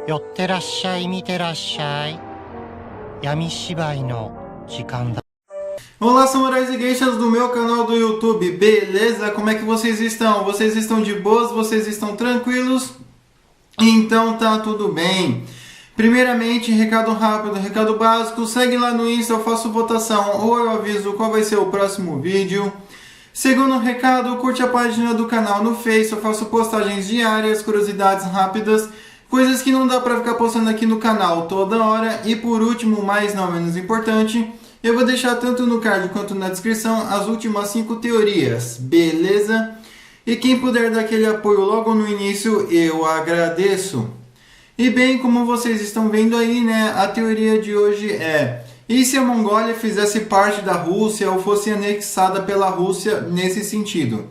寄ってらっしゃい、見てらっしゃい。闇芝居の時間だ。 Olá, samurais e geishas do meu canal do YouTube, beleza? Como é que vocês estão? Vocês estão de boas? Vocês estão tranquilos? Então tá tudo bem. Primeiramente, recado rápido, recado básico, segue lá no Insta, eu faço votação ou eu aviso qual vai ser o próximo vídeo. Segundo recado, curte a página do canal no Face, eu faço postagens diárias, curiosidades rápidas, coisas que não dá pra ficar postando aqui no canal toda hora. E por último, mas não menos importante, eu vou deixar tanto no card quanto na descrição as últimas 5 teorias, beleza? E quem puder dar aquele apoio logo no início, eu agradeço. E bem, como vocês estão vendo aí, né, a teoria de hoje é: e se a Mongólia fizesse parte da Rússia ou fosse anexada pela Rússia nesse sentido?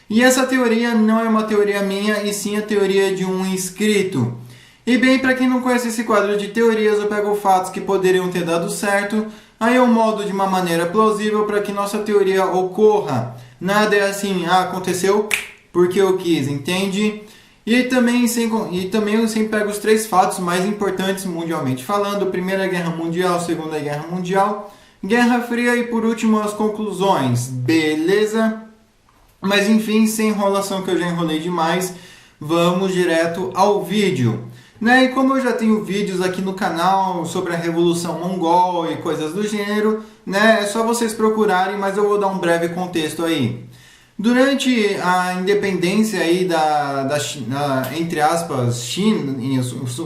E essa teoria não é uma teoria minha, e sim a teoria de um inscrito. E bem, para quem não conhece esse quadro de teorias, eu pego fatos que poderiam ter dado certo, aí eu moldo de uma maneira plausível para que nossa teoria ocorra. Nada é assim, aconteceu porque eu quis, entende? E também eu sempre pego os 3 fatos mais importantes mundialmente falando: Primeira Guerra Mundial, Segunda Guerra Mundial, Guerra Fria e por último as conclusões, beleza? Mas enfim, sem enrolação que eu já enrolei demais, vamos direto ao vídeo. Né? E como eu já tenho vídeos aqui no canal sobre a Revolução Mongol e coisas do gênero, né? É só vocês procurarem, mas eu vou dar um breve contexto aí. Durante a independência aí da China, entre aspas, China,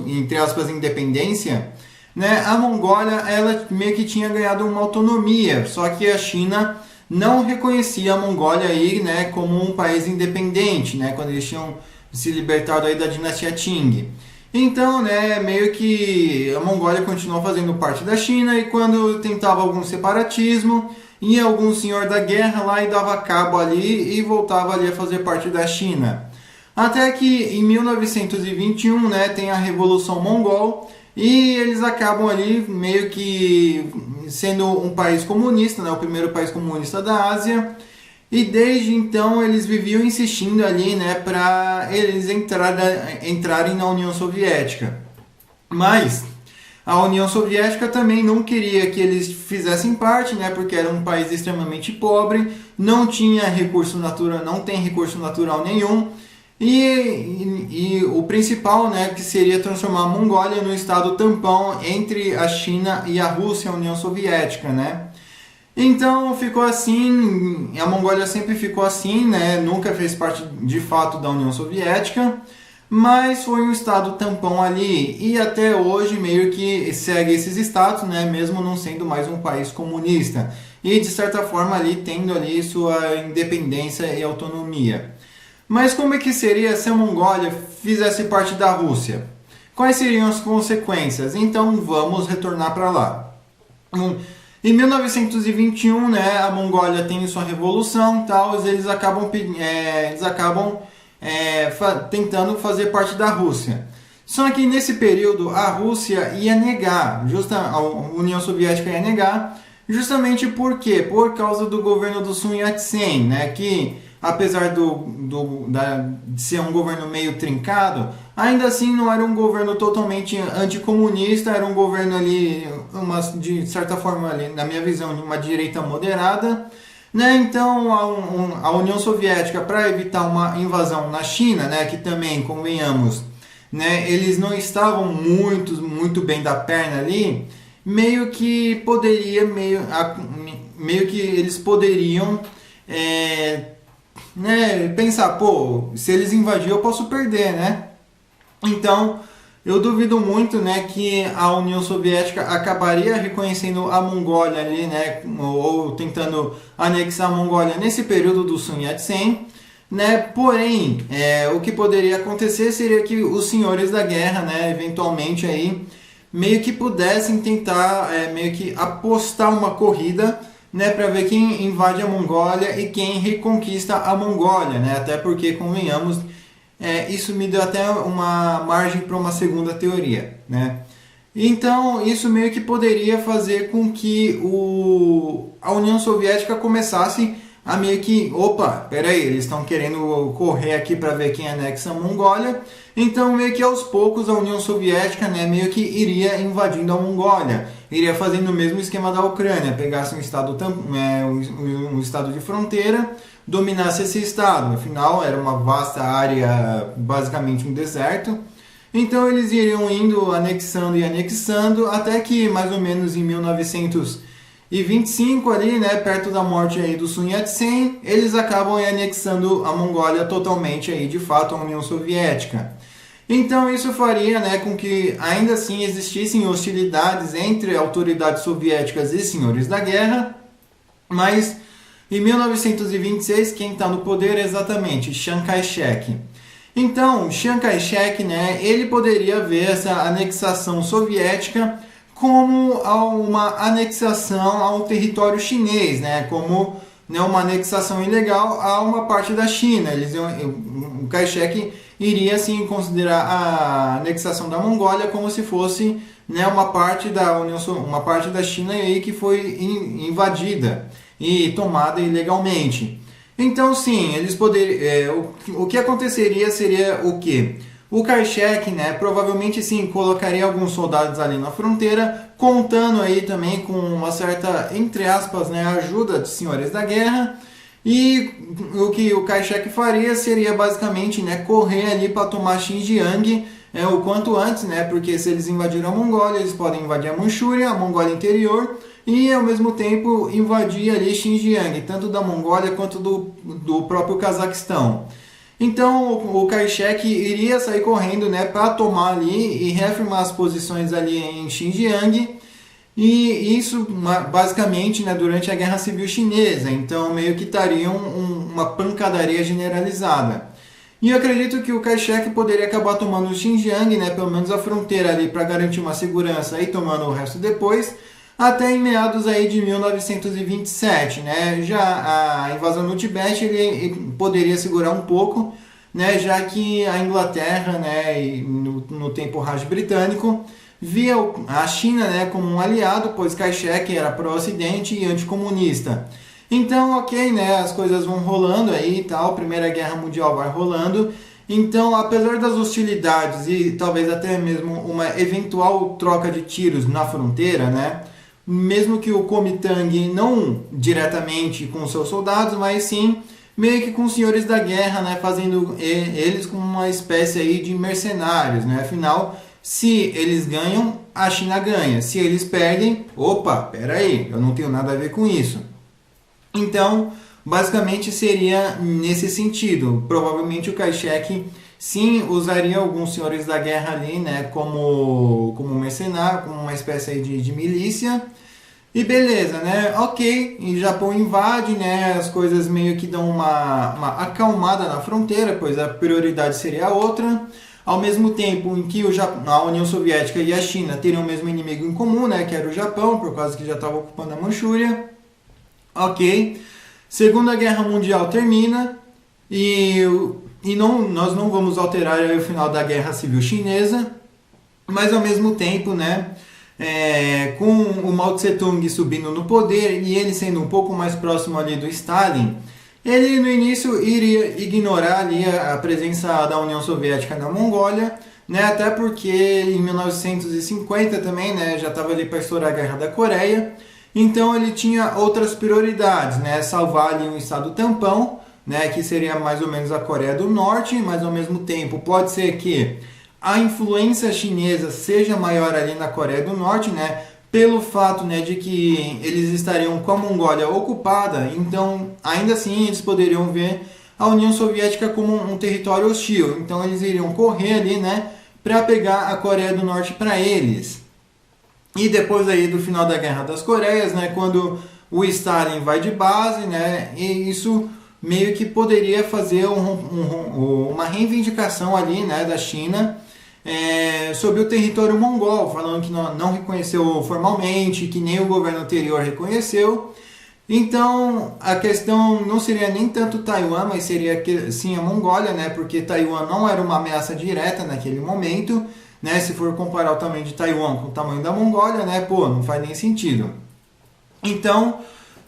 entre aspas, independência, né? A Mongólia, ela meio que tinha ganhado uma autonomia, só que a China não reconhecia a Mongólia aí, né, como um país independente, né, quando eles tinham se libertado aí da dinastia Qing. Então, né, meio que a Mongólia continuou fazendo parte da China, e quando tentava algum separatismo, ia algum senhor da guerra lá e dava cabo ali e voltava ali a fazer parte da China. Até que em 1921, né, tem a Revolução Mongol, e eles acabam ali meio que sendo um país comunista, né, o primeiro país comunista da Ásia. E desde então eles viviam insistindo ali, né, para eles entrarem na União Soviética. Mas a União Soviética também não queria que eles fizessem parte, né, porque era um país extremamente pobre, não tinha recurso natural, não tem recurso natural nenhum. E o principal, né, que seria transformar a Mongólia no estado tampão entre a China e a Rússia, a União Soviética, né? Então ficou assim, a Mongólia sempre ficou assim, né? Nunca fez parte de fato da União Soviética, mas foi um estado tampão ali, e até hoje meio que segue esses status, né? Mesmo não sendo mais um país comunista, e de certa forma ali tendo ali sua independência e autonomia. Mas como é que seria se a Mongólia fizesse parte da Rússia? Quais seriam as consequências? Então vamos retornar para lá. Em 1921, né, a Mongólia tem sua revolução, tal, eles acabam tentando fazer parte da Rússia. Só que nesse período a Rússia ia negar, a União Soviética ia negar, justamente por quê? Por causa do governo do Sun Yat-sen, né, que apesar de ser um governo meio trincado, ainda assim não era um governo totalmente anticomunista, era um governo ali, de certa forma, ali, na minha visão, de uma direita moderada. Né? Então a União Soviética, para evitar uma invasão na China, né, que também, convenhamos, né, eles não estavam muito bem da perna ali, meio que eles poderiam né, pensar, pô, se eles invadirem eu posso perder, né? Então eu duvido muito, né, que a União Soviética acabaria reconhecendo a Mongólia ali, né, ou tentando anexar a Mongólia nesse período do Sun Yat-sen, né? Porém, o que poderia acontecer seria que os senhores da guerra, né, eventualmente aí meio que pudessem tentar meio que apostar uma corrida, né, para ver quem invade a Mongólia e quem reconquista a Mongólia, né? Até porque, convenhamos, isso me deu até uma margem para uma segunda teoria, né? Então, isso meio que poderia fazer com que a União Soviética começasse a meio que, opa, peraí, eles estão querendo correr aqui para ver quem anexa a Mongólia, Então, meio que aos poucos a União Soviética, né, meio que iria invadindo a Mongólia, iria fazendo o mesmo esquema da Ucrânia, pegasse um estado de fronteira, dominasse esse estado. Afinal, era uma vasta área, basicamente um deserto. Então eles iriam indo, anexando e anexando, até que mais ou menos em 1925 ali, né, perto da morte aí do Sun Yat-sen, eles acabam anexando a Mongólia totalmente aí, de fato, a União Soviética. Então isso faria, né, com que ainda assim existissem hostilidades entre autoridades soviéticas e senhores da guerra, mas em 1926 quem está no poder é exatamente Chiang Kai-shek. Então, Chiang Kai-shek, né, ele poderia ver essa anexação soviética como uma anexação ao território chinês, né, como, né, uma anexação ilegal a uma parte da China. O Kai-shek iria assim considerar a anexação da Mongólia como se fosse, né, uma parte da China aí que foi invadida e tomada ilegalmente. Então, sim, eles poderiam. O que aconteceria seria o quê? O Kai-shek, né, provavelmente sim, colocaria alguns soldados ali na fronteira, contando aí também com uma certa, entre aspas, né, ajuda de senhores da guerra. E o que o Kai-shek faria seria basicamente, né, correr ali para tomar Xinjiang o quanto antes, né, porque se eles invadiram a Mongólia, eles podem invadir a Manchúria, a Mongólia interior, e ao mesmo tempo invadir ali Xinjiang, tanto da Mongólia quanto do próprio Cazaquistão. Então o Kai-shek iria sair correndo, né, para tomar ali e reafirmar as posições ali em Xinjiang, e isso basicamente, né, durante a Guerra Civil Chinesa. Então meio que estaria uma pancadaria generalizada. E eu acredito que o Kai-shek poderia acabar tomando o Xinjiang, né, pelo menos a fronteira ali, para garantir uma segurança, e tomando o resto depois, até em meados aí de 1927, né? Já a invasão no Tibete ele poderia segurar um pouco, né? Já que a Inglaterra, né, no tempo Raj britânico, via a China, né, como um aliado, pois Kai-shek era pró-ocidente e anticomunista. Então, ok, né, as coisas vão rolando aí e tal, Primeira Guerra Mundial vai rolando. Então, apesar das hostilidades e talvez até mesmo uma eventual troca de tiros na fronteira, né, mesmo que o Kuomintang não diretamente com seus soldados, mas sim meio que com os senhores da guerra, né, fazendo eles como uma espécie aí de mercenários, né? Afinal, se eles ganham, a China ganha. Se eles perdem, opa, peraí, eu não tenho nada a ver com isso. Então, basicamente seria nesse sentido. Provavelmente o Kai-shek sim usaria alguns senhores da guerra ali, né, como mercenário, como uma espécie aí de milícia. E beleza, né? Ok, o Japão invade, né? As coisas meio que dão uma acalmada na fronteira, pois a prioridade seria outra. Ao mesmo tempo em que a União Soviética e a China teriam o mesmo inimigo em comum, né? Que era o Japão, por causa que já estava ocupando a Manchúria. Ok. Segunda Guerra Mundial termina nós não vamos alterar o final da Guerra Civil Chinesa, mas ao mesmo tempo, né? Com o Mao Tse-tung subindo no poder e ele sendo um pouco mais próximo ali do Stalin, ele no início iria ignorar ali a presença da União Soviética na Mongólia, né, até porque em 1950 também, né, já estava ali para estourar a Guerra da Coreia, então ele tinha outras prioridades, né, salvar ali um estado tampão, né, que seria mais ou menos a Coreia do Norte, mas ao mesmo tempo pode ser que a influência chinesa seja maior ali na Coreia do Norte, né, pelo fato, né, de que eles estariam com a Mongólia ocupada, então ainda assim eles poderiam ver a União Soviética como um território hostil, então eles iriam correr ali, né, para pegar a Coreia do Norte para eles. E depois aí do final da Guerra das Coreias, né, quando o Stalin vai de base, né, e isso meio que poderia fazer uma reivindicação ali, né, da China sobre o território mongol, falando que não reconheceu formalmente, que nem o governo anterior reconheceu. Então a questão não seria nem tanto Taiwan, mas seria sim a Mongólia, né, porque Taiwan não era uma ameaça direta naquele momento, né, se for comparar o tamanho de Taiwan com o tamanho da Mongólia, né, pô, não faz nem sentido. Então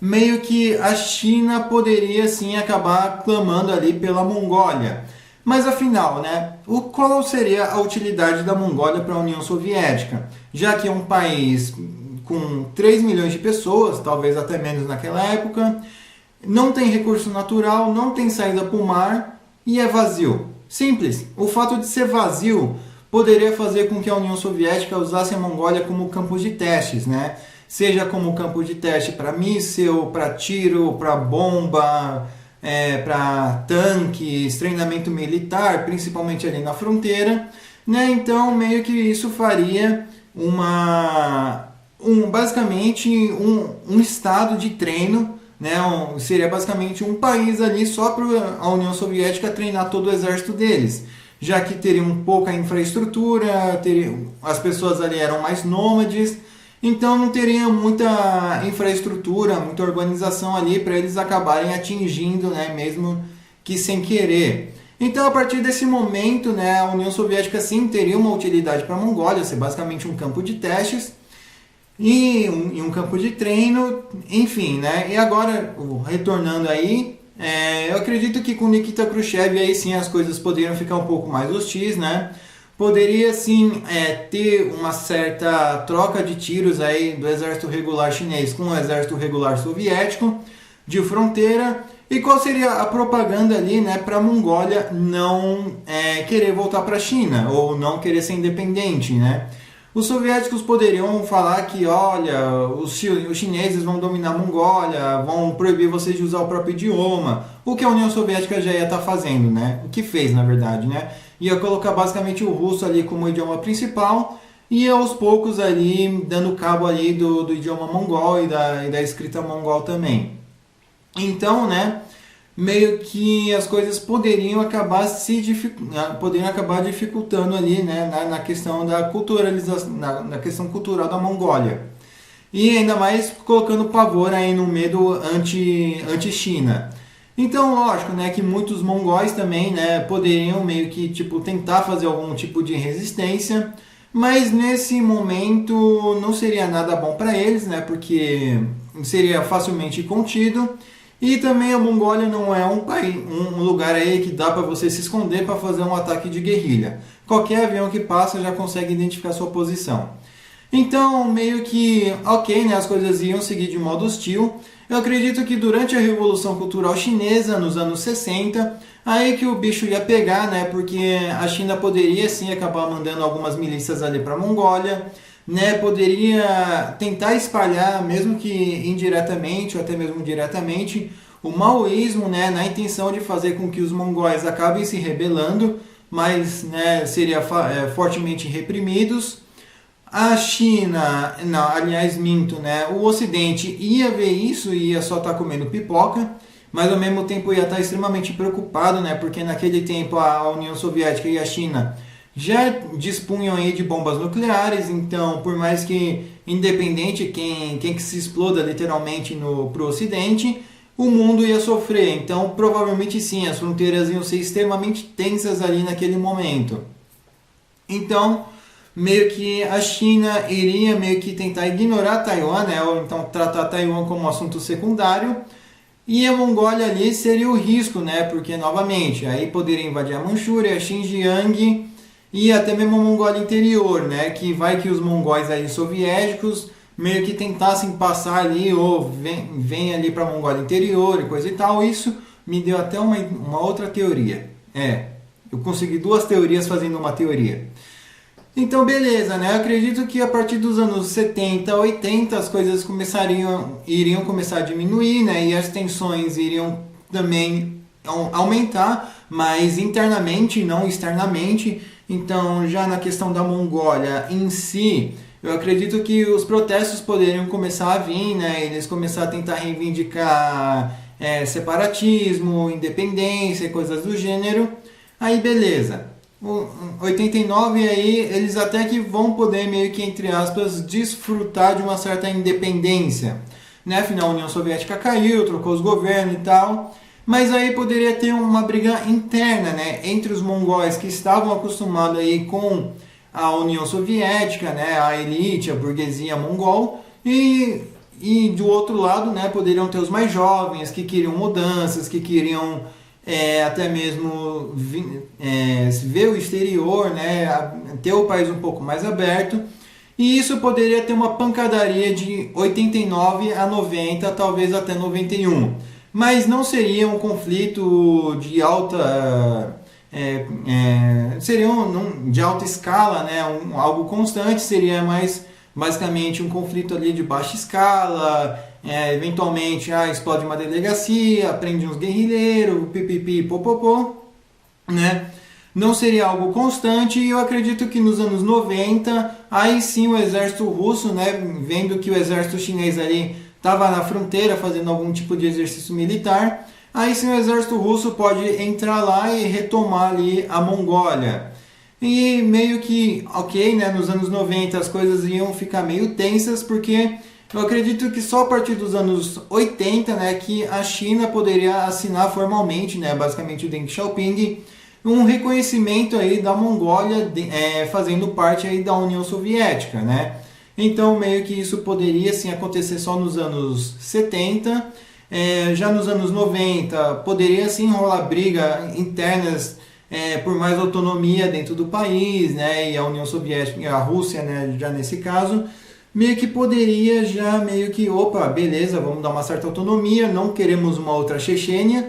meio que a China poderia sim acabar clamando ali pela Mongólia. Mas afinal, né, qual seria a utilidade da Mongólia para a União Soviética? Já que é um país com 3 milhões de pessoas, talvez até menos naquela época, não tem recurso natural, não tem saída para o mar e é vazio. Simples. O fato de ser vazio poderia fazer com que a União Soviética usasse a Mongólia como campo de testes, né? Seja como campo de teste para míssil, para tiro, para bomba, para tanques, treinamento militar, principalmente ali na fronteira, né? Então meio que isso faria basicamente um estado de treino, né? Seria basicamente um país ali só para a União Soviética treinar todo o exército deles, já que teriam pouca infraestrutura, as pessoas ali eram mais nômades, então não teria muita infraestrutura, muita urbanização ali para eles acabarem atingindo, né, mesmo que sem querer. Então, a partir desse momento, né, a União Soviética sim teria uma utilidade para a Mongólia, ser basicamente um campo de testes e um campo de treino, enfim, né? E agora, retornando aí, eu acredito que com Nikita Khrushchev aí sim as coisas poderiam ficar um pouco mais hostis, né? Poderia sim ter uma certa troca de tiros aí do exército regular chinês com o exército regular soviético de fronteira. E qual seria a propaganda ali, né, para a Mongólia não querer voltar para a China ou não querer ser independente, né? Os soviéticos poderiam falar que, olha, os chineses vão dominar a Mongólia, vão proibir vocês de usar o próprio idioma, o que a União Soviética já ia estar fazendo, né? O que fez, na verdade, né? Ia colocar basicamente o russo ali como idioma principal e aos poucos ali dando cabo ali do idioma mongol e da escrita mongol também. Então, né, meio que as coisas poderiam acabar dificultando ali, né, na questão da culturalização, na questão cultural da Mongólia. E ainda mais colocando pavor aí no medo anti-China. Então, lógico, né, que muitos mongóis também, né, poderiam meio que tentar fazer algum tipo de resistência, mas nesse momento não seria nada bom para eles, né, porque seria facilmente contido. E também a Mongólia não é um lugar aí que dá para você se esconder para fazer um ataque de guerrilha. Qualquer avião que passa já consegue identificar sua posição. Então, meio que, ok, né, as coisas iam seguir de modo hostil. Eu acredito que durante a Revolução Cultural Chinesa, nos anos 60, aí que o bicho ia pegar, né, porque a China poderia sim acabar mandando algumas milícias ali para a Mongólia, né, poderia tentar espalhar, mesmo que indiretamente ou até mesmo diretamente, o maoísmo, né, na intenção de fazer com que os mongóis acabem se rebelando, mas, né, seria fortemente reprimidos. A China, não, aliás, minto, né, o Ocidente ia ver isso e ia só estar comendo pipoca, mas ao mesmo tempo ia estar extremamente preocupado, né, porque naquele tempo a União Soviética e a China já dispunham aí de bombas nucleares, então por mais que independente quem que se exploda literalmente para o Ocidente, o mundo ia sofrer. Então provavelmente sim, as fronteiras iam ser extremamente tensas ali naquele momento. Então meio que a China iria meio que tentar ignorar Taiwan, né, ou então tratar Taiwan como um assunto secundário. E a Mongólia ali seria o risco, né, porque novamente aí poderia invadir a Manchúria, Xinjiang e até mesmo a Mongólia interior, né? Que vai que os mongóis aí soviéticos meio que tentassem passar ali ou vem ali para a Mongólia interior e coisa e tal. Isso me deu até uma outra teoria. Eu consegui 2 teorias fazendo uma teoria. Então, beleza, né? Eu acredito que a partir dos anos 70, 80 as coisas iriam começar a diminuir, né? E as tensões iriam também aumentar, mas internamente, não externamente. Então, já na questão da Mongólia em si, eu acredito que os protestos poderiam começar a vir, né? Eles começaram a tentar reivindicar separatismo, independência, coisas do gênero. Aí, beleza. 89 aí, eles até que vão poder meio que, entre aspas, desfrutar de uma certa independência, né? Afinal, a União Soviética caiu, trocou os governos e tal. Mas aí poderia ter uma briga interna, né, entre os mongóis que estavam acostumados aí com a União Soviética, né, a elite, a burguesia mongol, e do outro lado, né, poderiam ter os mais jovens que queriam mudanças, que queriam até mesmo ver o exterior, né, ter o país um pouco mais aberto. E isso poderia ter uma pancadaria de 89 a 90, talvez até 91. Mas não seria um conflito de alta... seria de alta escala, né? Algo constante, seria mais basicamente um conflito ali de baixa escala, eventualmente explode uma delegacia, prende uns guerrilheiros, pipipi, popopô, né? Não seria algo constante e eu acredito que nos anos 90, aí sim o exército russo, né, vendo que o exército chinês ali estava na fronteira fazendo algum tipo de exercício militar, aí sim o exército russo pode entrar lá e retomar ali a Mongólia. E meio que, ok, né, nos anos 90 as coisas iam ficar meio tensas, porque eu acredito que só a partir dos anos 80, né, que a China poderia assinar formalmente, né, basicamente o Deng Xiaoping, um reconhecimento aí da Mongólia fazendo parte aí da União Soviética, né? Então meio que isso poderia sim acontecer só nos anos 70, já nos anos 90 poderia sim rolar briga internas por mais autonomia dentro do país, né? E a União Soviética e a Rússia, né? Já nesse caso, meio que poderia já meio que, opa, beleza, vamos dar uma certa autonomia, não queremos uma outra Chechênia,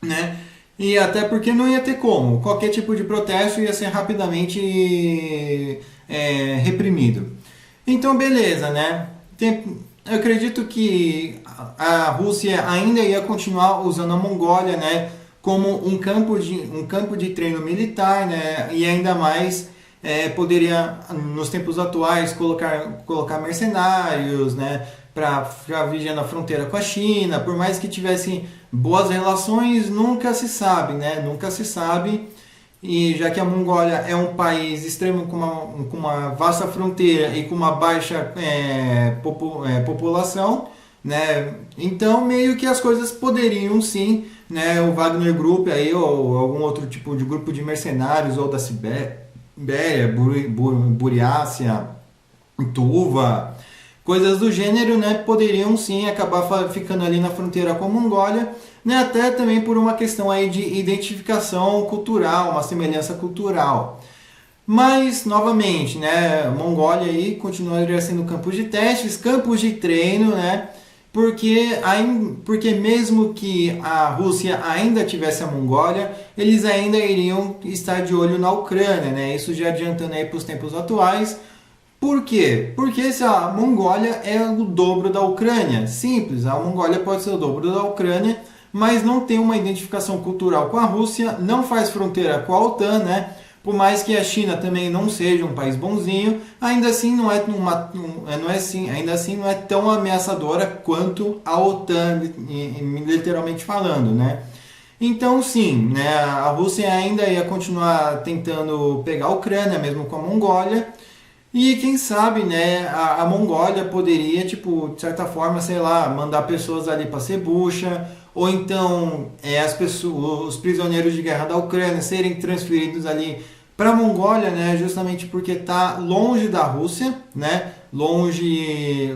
né? E até porque não ia ter como. Qualquer tipo de protesto ia ser rapidamente reprimido. Então, beleza, né? Eu acredito que a Rússia ainda ia continuar usando a Mongólia, né, como um campo de treino militar, né? E ainda mais poderia, nos tempos atuais, colocar mercenários, né, para ficar vigiando a fronteira com a China. Por mais que tivesse boas relações, nunca se sabe, né? Nunca se sabe. E já que a Mongólia é um país extremo com uma vasta fronteira e com uma baixa população, né? Então meio que as coisas poderiam sim, né? O Wagner Group aí, ou algum outro tipo de grupo de mercenários, ou da Sibéria, Buriácia, Tuva, coisas do gênero, né, poderiam sim acabar ficando ali na fronteira com a Mongólia, né, até também por uma questão aí de identificação cultural, uma semelhança cultural. Mas, novamente, né, a Mongólia aí continuaria sendo campos de testes, campos de treino, né, porque mesmo que a Rússia ainda tivesse a Mongólia, eles ainda iriam estar de olho na Ucrânia, né, isso já adiantando aí para os tempos atuais. Por quê? Porque se a Mongólia é o dobro da Ucrânia. Simples, a Mongólia pode ser o dobro da Ucrânia, mas não tem uma identificação cultural com a Rússia, não faz fronteira com a OTAN, né? Por mais que a China também não seja um país bonzinho, ainda assim não é tão ameaçadora quanto a OTAN, literalmente falando, né? Então sim, né, a Rússia ainda ia continuar tentando pegar a Ucrânia, mesmo com a Mongólia. E quem sabe, né, a Mongólia poderia, tipo, de certa forma, sei lá, mandar pessoas ali para ser bucha, ou então os prisioneiros de guerra da Ucrânia serem transferidos ali para a Mongólia, né, justamente porque está longe da Rússia, né, longe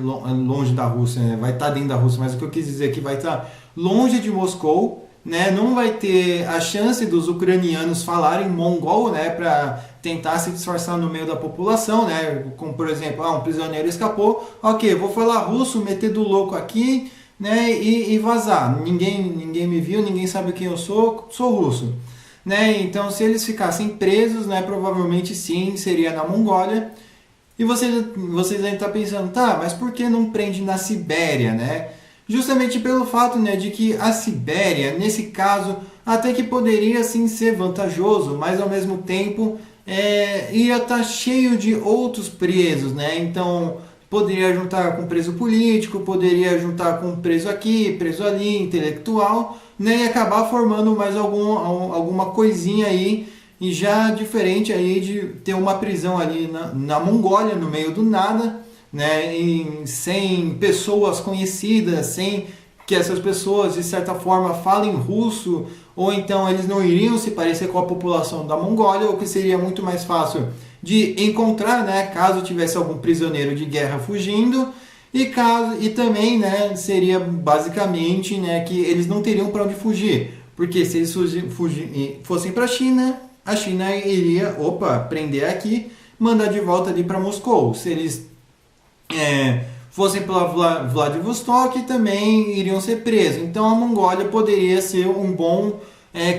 da Rússia, né, vai estar dentro da Rússia, mas o que eu quis dizer é que vai estar longe de Moscou, né, não vai ter a chance dos ucranianos falarem mongol, né, para tentar se disfarçar no meio da população, né, como por exemplo, um prisioneiro escapou, ok, vou falar russo, meter do louco aqui, né, e vazar, ninguém me viu, ninguém sabe quem eu sou russo, né, então se eles ficassem presos, né, provavelmente sim, seria na Mongólia. E vocês devem estar pensando, tá, mas por que não prende na Sibéria, né? Justamente pelo fato, né, de que a Sibéria, nesse caso, até que poderia sim ser vantajoso, mas ao mesmo tempo ia estar cheio de outros presos, né? Então poderia juntar com preso político, poderia juntar com preso aqui, preso ali, intelectual, né? E acabar formando mais alguma coisinha aí, e já diferente aí de ter uma prisão ali na Mongólia, no meio do nada, né, sem pessoas conhecidas, sem que essas pessoas de certa forma falem russo, ou então eles não iriam se parecer com a população da Mongólia, o que seria muito mais fácil de encontrar, né, caso tivesse algum prisioneiro de guerra fugindo, e também, né, seria basicamente, né, que eles não teriam para onde fugir, Porque se eles fossem para a China iria, prender aqui, mandar de volta ali para Moscou. Se eles fossem para Vladivostok, também iriam ser presos. Então a Mongólia poderia ser um bom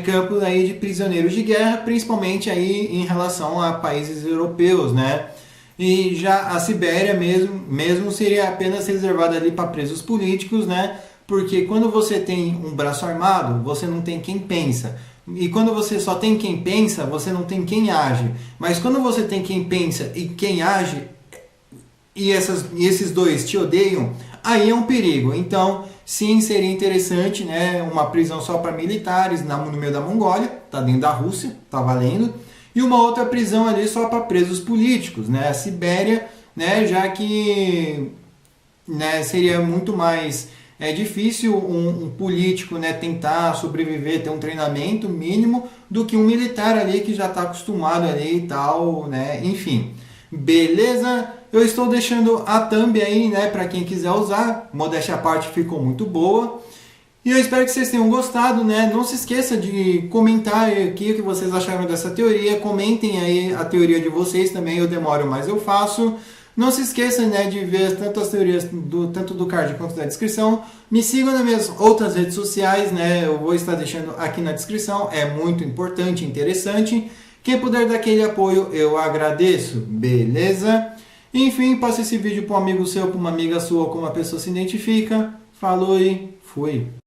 campo aí de prisioneiros de guerra, principalmente aí em relação a países europeus, né? E já a Sibéria mesmo seria apenas reservada ali para presos políticos, né? Porque quando você tem um braço armado, você não tem quem pensa. E quando você só tem quem pensa, você não tem quem age. Mas quando você tem quem pensa e quem age, e esses dois te odeiam, aí é um perigo. Então, sim, seria interessante, né, uma prisão só para militares no meio da Mongólia, tá dentro da Rússia, tá valendo. E uma outra prisão ali só para presos políticos, né, a Sibéria, né, já que, né, seria muito mais difícil um político, né, tentar sobreviver, ter um treinamento mínimo, do que um militar ali que já está acostumado ali e tal, né, enfim. Beleza? Eu estou deixando a thumb aí, né, para quem quiser usar. Modéstia à parte, ficou muito boa. E eu espero que vocês tenham gostado, né? Não se esqueça de comentar aqui o que vocês acharam dessa teoria. Comentem aí a teoria de vocês também. Eu demoro, mas eu faço. Não se esqueça, né, de ver tanto as teorias tanto do card quanto da descrição. Me sigam nas minhas outras redes sociais, né? Eu vou estar deixando aqui na descrição. É muito importante e interessante. Quem puder dar aquele apoio, eu agradeço. Beleza? Enfim, passe esse vídeo para um amigo seu, para uma amiga sua, como a pessoa se identifica. Falou e fui!